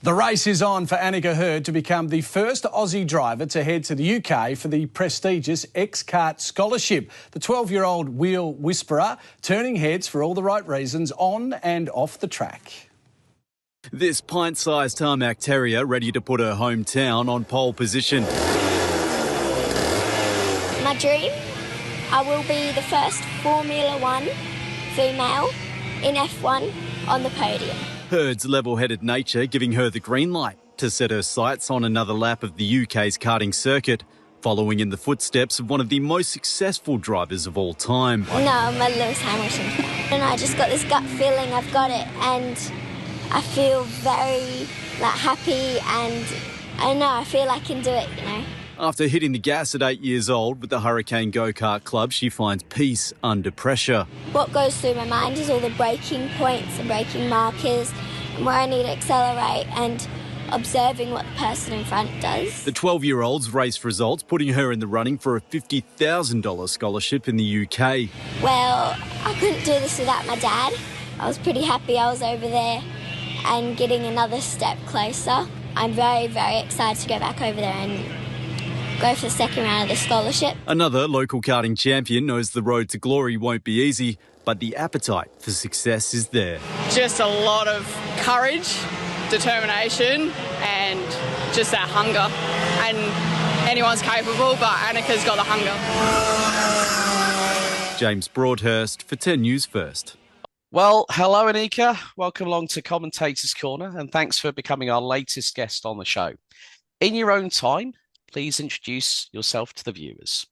The race is on for Anika Heard to become the first Aussie driver to head to the UK for the prestigious X-Kart Scholarship. The 12-year-old wheel whisperer turning heads for all the right reasons on and off the track. This pint-sized tarmac terrier ready to put her hometown on pole position. My dream, I will be the first Formula One female in F1 on the podium. Heard's level-headed nature giving her the green light to set her sights on another lap of the UK's karting circuit, following in the footsteps of one of the most successful drivers of all time. No, I'm a Lewis Hamilton fan. And I just got this gut feeling I've got it, and I feel very happy, and I feel I can do it, After hitting the gas at 8 years old with the Hurricane Go-Kart Club, she finds peace under pressure. What goes through my mind is all the braking points and braking markers and where I need to accelerate and observing what the person in front does. The 12-year-old's race results putting her in the running for a $50,000 scholarship in the UK. Well, I couldn't do this without my dad. I was pretty happy I was over there and getting another step closer. I'm very, very excited to go back over there and go for the second round of the scholarship. Another local karting champion knows the road to glory won't be easy, but the appetite for success is there. Just a lot of courage, determination, and just that hunger. And anyone's capable, but Anika's got the hunger. James Broadhurst for 10 News First. Well, hello, Anika. Welcome along to Commentators Corner, and thanks for becoming our latest guest on the show. In your own time, please introduce yourself to the viewers.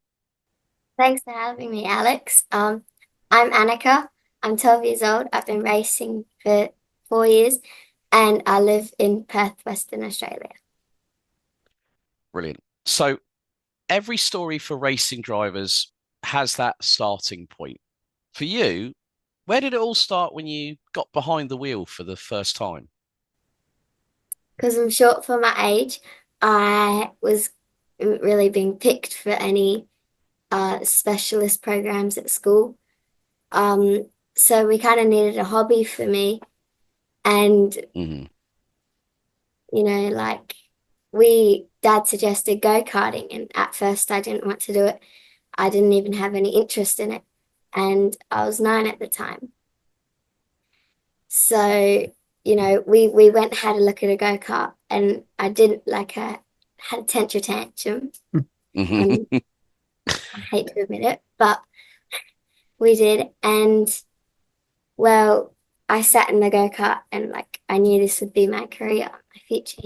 Thanks for having me, Alex. I'm Anika. I'm 12 years old. I've been racing for 4 years, and I live in Perth, Western Australia. Brilliant. So every story for racing drivers has that starting point. For you, where did it all start when you got behind the wheel for the first time? Because I'm short for my age, I was really being picked for any specialist programs at school. So we kind of needed a hobby for me. And, Dad suggested go-karting. And at first I didn't want to do it. I didn't even have any interest in it. And I was 9 at the time. So, we went and had a look at a go-kart, and I didn't had a temper tantrum. I hate to admit it, but we did. And, well, I sat in the go-kart and, I knew this would be my career, my future,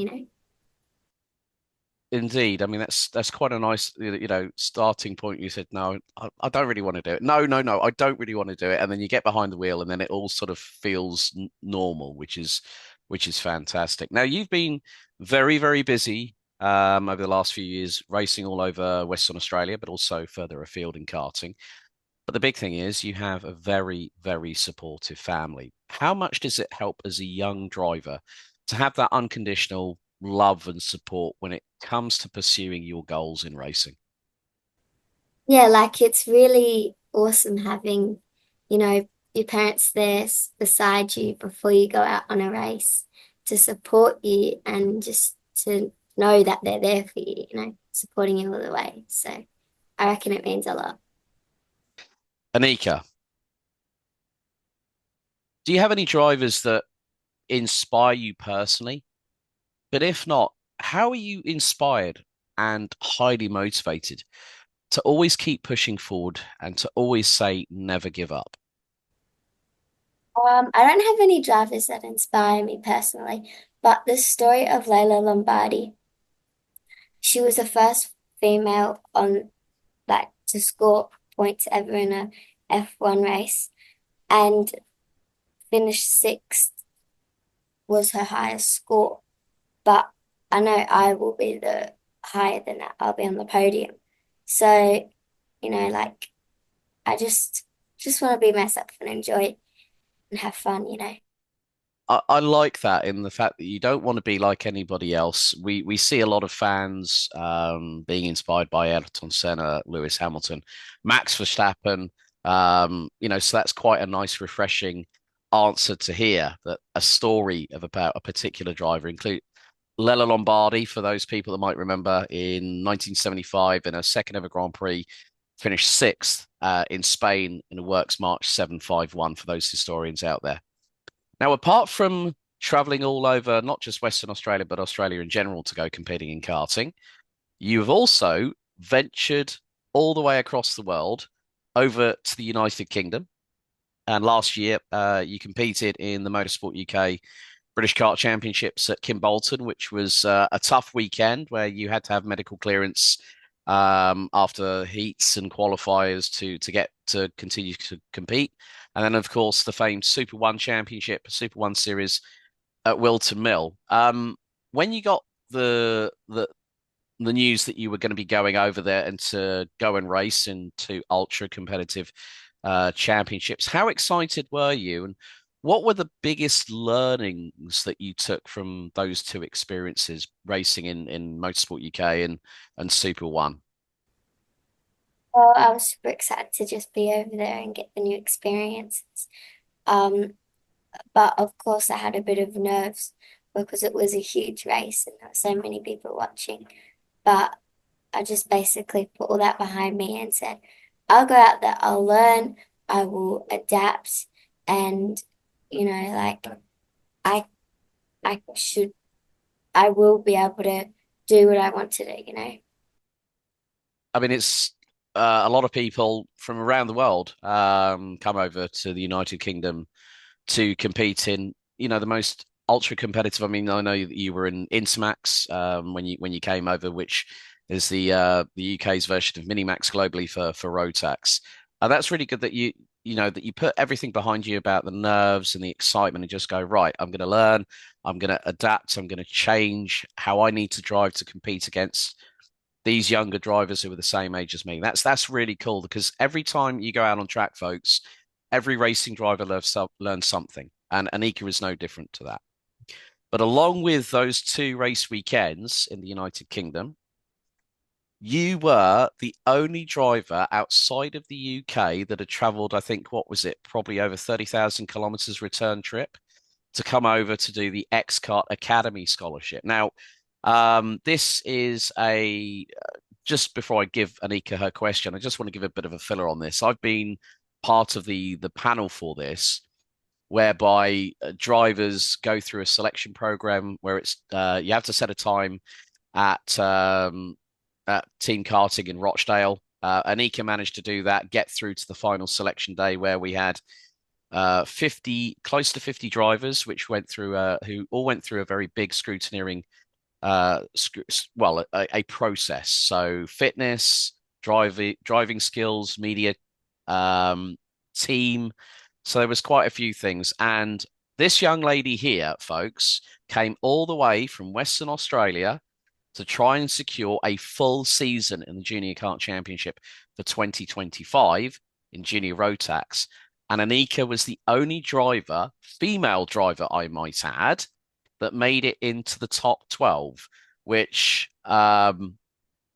Indeed. I mean, that's quite a nice, starting point. You said, no, I don't really want to do it. No, I don't really want to do it. And then you get behind the wheel and then it all sort of feels normal, which is fantastic. Now, you've been very, very busy over the last few years, racing all over Western Australia, but also further afield in karting. But the big thing is you have a very, very supportive family. How much does it help as a young driver to have that unconditional love and support when it comes to pursuing your goals in racing? Yeah, it's really awesome having, your parents there beside you before you go out on a race to support you and just to know that they're there for you, supporting you all the way. So I reckon it means a lot. Anika, do you have any drivers that inspire you personally? But if not, how are you inspired and highly motivated to always keep pushing forward and to always say never give up? I don't have any drivers that inspire me personally, but the story of Layla Lombardi, she was the first female on to score points ever in a F1 race, and finished 6th was her highest score. But I know I will be higher than that. I'll be on the podium. So, I just want to be myself and enjoy and have fun, I like that in the fact that you don't want to be like anybody else. We see a lot of fans being inspired by Ayrton Senna, Lewis Hamilton, Max Verstappen. So that's quite a nice, refreshing answer to hear, that a story about a particular driver, Lella Lombardi, for those people that might remember, in 1975 in a second ever Grand Prix, finished sixth in Spain in a Works March 751 for those historians out there. Now, apart from traveling all over, not just Western Australia, but Australia in general to go competing in karting, you've also ventured all the way across the world over to the United Kingdom. And last year, you competed in the Motorsport UK British Kart Championships at Kimbolton, which was a tough weekend where you had to have medical clearance after heats and qualifiers to get to continue to compete. And then, of course, the famed Super One Championship, Super One Series at Wilton Mill. When you got the news that you were going to be going over there and to go and race into ultra competitive championships, how excited were you? And what were the biggest learnings that you took from those two experiences, racing in Motorsport UK and Super One? Well, I was super excited to just be over there and get the new experiences. Um, but of course, I had a bit of nerves because it was a huge race and there were so many people watching. But I just basically put all that behind me and said, I'll go out there, I'll learn, I will adapt, and like I I should I will be able to do what I want to do. I mean, it's a lot of people from around the world come over to the United Kingdom to compete in, the most ultra competitive. I mean, I know that you were in Intermax when you came over, which is the UK's version of Minimax globally for Rotax. That's really good that that you put everything behind you about the nerves and the excitement and just go, right, I'm going to learn, I'm going to adapt, I'm going to change how I need to drive to compete against these younger drivers who are the same age as me. That's really cool because every time you go out on track, folks, every racing driver learns something, and Anika is no different to that. But along with those two race weekends in the United Kingdom, you were the only driver outside of the UK that had travelled, I think, what was it, probably over 30,000 kilometres return trip to come over to do the X-Kart Academy Scholarship. Now, this is just before I give Anika her question, I just want to give a bit of a filler on this. I've been part of the panel for this, whereby drivers go through a selection program where it's you have to set a time at Team Karting in Rochdale. Anika managed to do that, get through to the final selection day where we had 50, close to 50 drivers, which went through who all went through a very big scrutineering a process. So fitness, driving skills, media, team. So there was quite a few things. And this young lady here, folks, came all the way from Western Australia to try and secure a full season in the Junior Kart Championship for 2025 in Junior Rotax. And Anika was the only driver, female driver, I might add, that made it into the top 12, which, and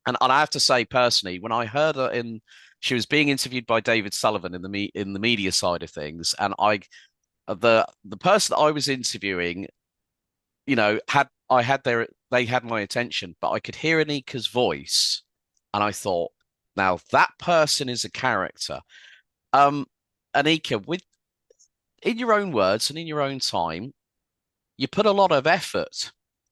I have to say personally, when I heard her she was being interviewed by David Sullivan in the media side of things, and the person that I was interviewing, they had my attention, but I could hear Anika's voice, and I thought, now that person is a character. Anika, in your own words and in your own time, you put a lot of effort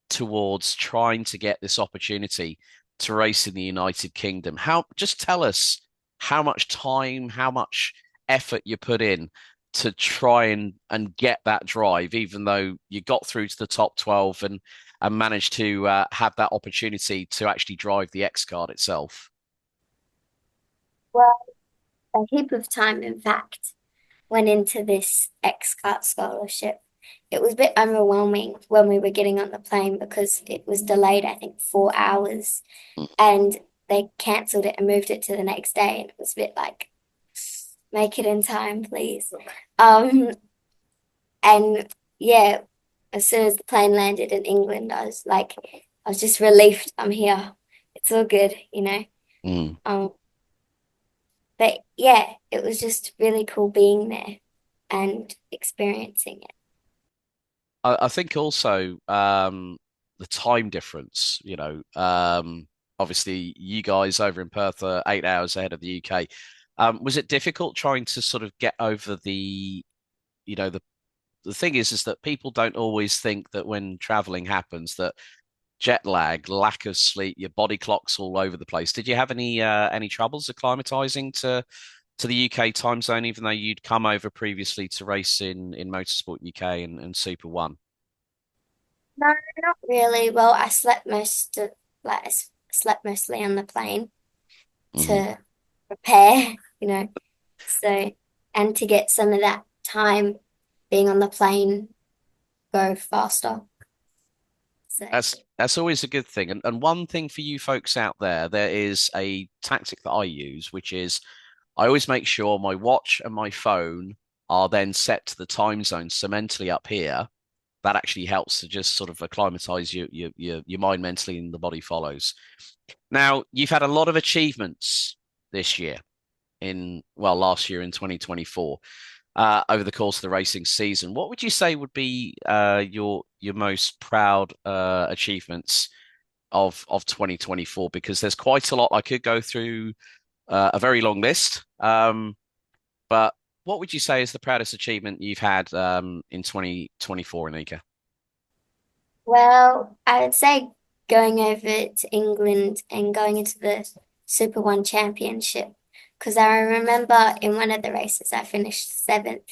towards trying to get this opportunity to race in the United Kingdom. Just tell us how much time, how much effort you put in to try and get that drive, even though you got through to the top 12 and managed to have that opportunity to actually drive the X card itself. Well, a heap of time, in fact, went into this X-Kart scholarship. It was a bit overwhelming when we were getting on the plane because it was delayed, I think, 4 hours, and they cancelled it and moved it to the next day. And it was a bit like, make it in time, please. And yeah, as soon as the plane landed in England, I was just relieved I'm here. It's all good. Mm. But yeah, it was just really cool being there and experiencing it. I think also the time difference. Obviously you guys over in Perth are 8 hours ahead of the UK. Was it difficult trying to sort of get over you know, the thing is that people don't always think that when traveling happens that jet lag, lack of sleep, your body clock's all over the place. Did you have any troubles acclimatizing to the UK time zone, even though you'd come over previously to race in Motorsport UK and Super One? No, not really. Well, I slept slept mostly on the plane Hmm. to prepare, so and to get some of that time being on the plane go faster. So That's always a good thing. And one thing for you folks out there, there is a tactic that I use, which is I always make sure my watch and my phone are then set to the time zone. So mentally up here, that actually helps to just sort of acclimatize your mind mentally and the body follows. Now, you've had a lot of achievements this year last year in 2024, over the course of the racing season. What would you say would be your most proud achievements of 2024? Because there's quite a lot. I could go through a very long list. But what would you say is the proudest achievement you've had in 2024, Anika? well, I would say going over to England and going into the Super One Championship because I remember in one of the races I finished seventh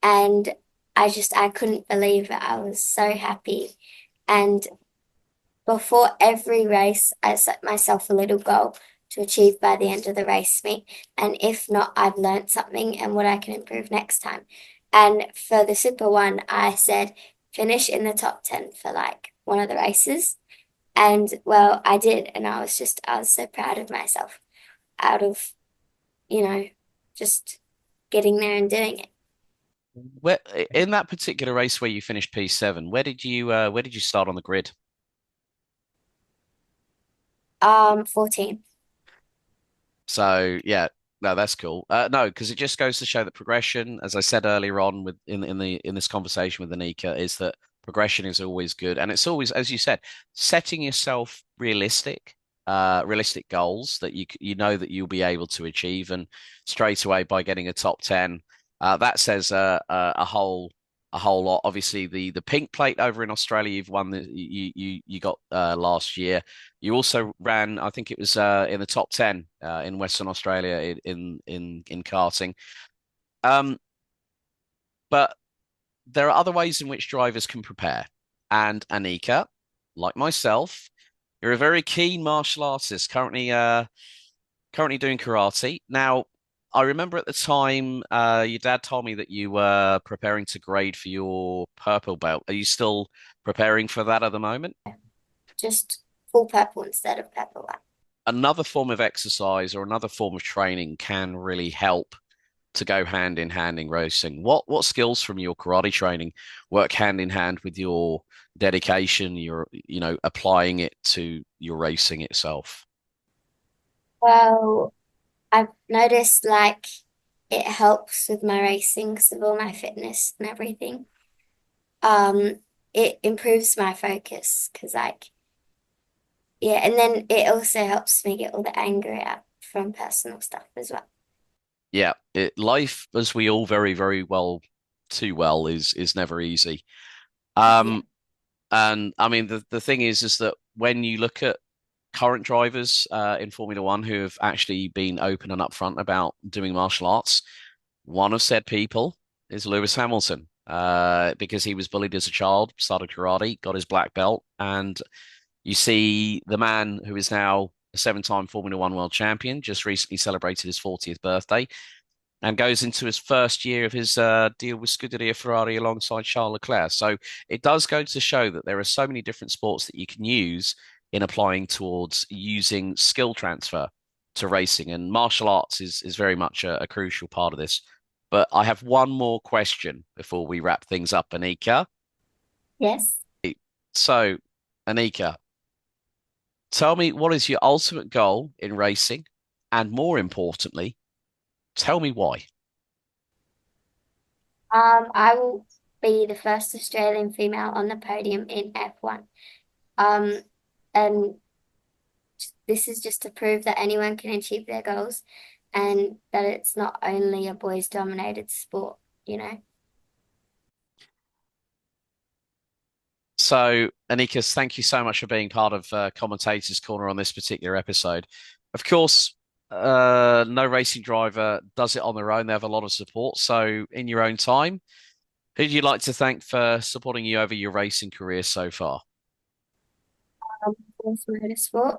and I couldn't believe it. I was so happy. And before every race, I set myself a little goal to achieve by the end of the race meet. And if not, I've learned something and what I can improve next time. And for the Super One, I said finish in the top 10 for like one of the races. And well, I did. And I was so proud of myself out of, you know, just getting there and doing it. Where in that particular race where you finished P7, where did you start on the grid? 14. So yeah, no, that's cool. No, because it just goes to show that progression, as I said earlier on with in this conversation with Anika, is that progression is always good, and it's always, as you said, setting yourself realistic goals that you know that you'll be able to achieve, and straight away by getting a top 10, that says a whole lot. Obviously, the pink plate over in Australia, you've won you got last year. You also ran, I think it was in the top 10 in Western Australia in karting. Um, but there are other ways in which drivers can prepare. And Anika, like myself, you're a very keen martial artist, currently doing karate. Now, I remember at the time, your dad told me that you were preparing to grade for your purple belt. Are you still preparing for that at the moment? Just full purple instead of purple one. Another form of exercise or another form of training can really help to go hand in hand in racing. What skills from your karate training work hand in hand with your dedication, your applying it to your racing itself? Well, I've noticed like it helps with my racing because of all my fitness and everything. Um, it improves my focus because yeah, and then it also helps me get all the anger out from personal stuff as well. Yeah, life, as we all very, very well, too well, is never easy. Yeah. Um, and I mean, the thing is that when you look at current drivers in Formula One who have actually been open and upfront about doing martial arts, one of said people is Lewis Hamilton, because he was bullied as a child, started karate, got his black belt, and you see the man who is now a seven-time Formula One world champion, just recently celebrated his 40th birthday and goes into his first year of his deal with Scuderia Ferrari alongside Charles Leclerc. So it does go to show that there are so many different sports that you can use in applying towards using skill transfer to racing, and martial arts is very much a crucial part of this. But I have one more question before we wrap things up, Anika. Yes. So, Anika, tell me, what is your ultimate goal in racing? And more importantly, tell me why. I will be the first Australian female on the podium in F1 Um, and this is just to prove that anyone can achieve their goals and that it's not only a boys dominated sport, you know. So, Anika, thank you so much for being part of Commentators Corner on this particular episode. Of course, no racing driver does it on their own. They have a lot of support. So, in your own time, who do you like to thank for supporting you over your racing career so far? Force Motorsport,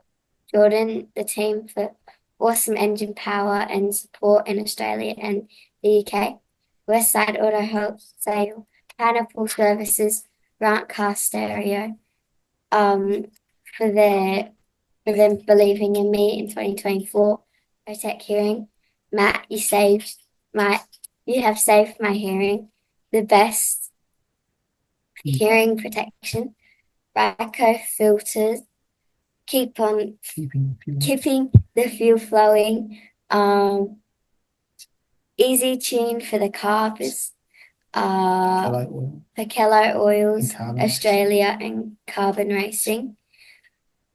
Jordan, the team for awesome engine power and support in Australia and the UK, Westside Auto Wholesale, Pineapple Services, Grant Car Stereo, um, for their for them believing in me in 2024. Protect Hearing, Matt, my you have saved my hearing, the best hearing protection, Ryco filters, keep on keeping the fuel flowing. Easy Tune for the carbs. Pacello Oils, Australia, and Carbon Racing.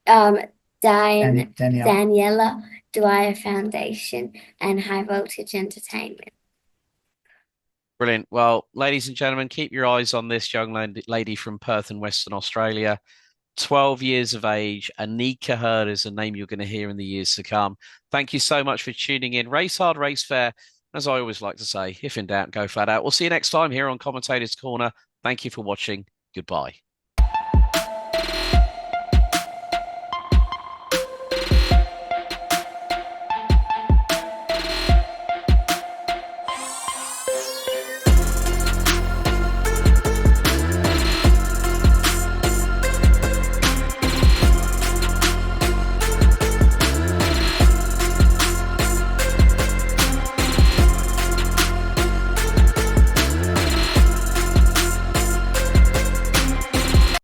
Um, Daniela Dwyer Foundation, and High Voltage Entertainment. Brilliant. Well, ladies and gentlemen, keep your eyes on this young lady from Perth in Western Australia. 12 years of age. Anika Heard is a name you're going to hear in the years to come. Thank you so much for tuning in. Race hard, race fair. As I always like to say, if in doubt, go flat out. We'll see you next time here on Commentators Corner. Thank you for watching. Goodbye.